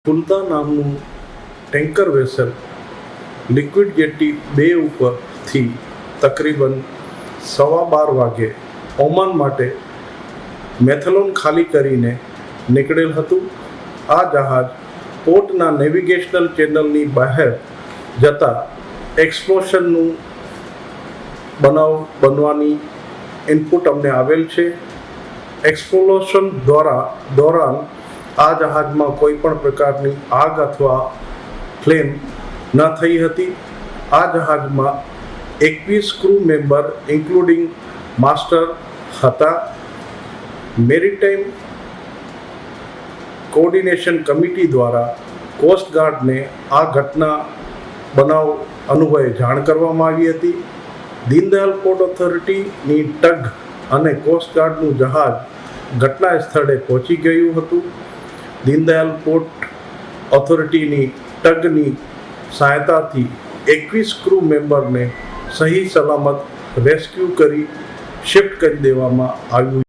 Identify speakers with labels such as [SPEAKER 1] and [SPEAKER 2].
[SPEAKER 1] ફુલતા નામનું tanker vessel liquid jetty 2 ઉપરથી તકરીબન 12:15 વાગે ઓમાન માટે મેથેલોન ખાલી કરીને નીકળેલ હતું. આ જહાજ પોર્ટના નેવિગેશનલ ચેનલની બહાર જતા એક્સપ્લોશનનું બનાવ બનવાની ઇનપુટ અમને આવેલ છે. એક્સપ્લોશન દોરાન આ જહાજમાં કોઈ પણ પ્રકારની આગ અથવા ફ્લેમ ન થઈ હતી. આ જહાજમાં 21 ક્રૂ મેમ્બર ઇન્ક્લુડિંગ માસ્ટર હતા. મેરીટાઈમ કોઓર્ડિનેશન કમિટી દ્વારા કોસ્ટગાર્ડને આ ઘટના બનાવ અનુભવે જાણ કરવામાં આવી હતી. દીનદયાલ પોર્ટ ઓથોરિટીની ટગ અને કોસ્ટગાર્ડનું જહાજ ઘટના સ્થળે પહોંચી ગયું હતું. દીનદયાલ પોર્ટ ઓથોરિટીની ટગની સહાયતાથી 21 ક્રૂ મેમ્બરને સહી સલામત રેસ્ક્યુ કરી શિફ્ટ કરી દેવામાં આવ્યું.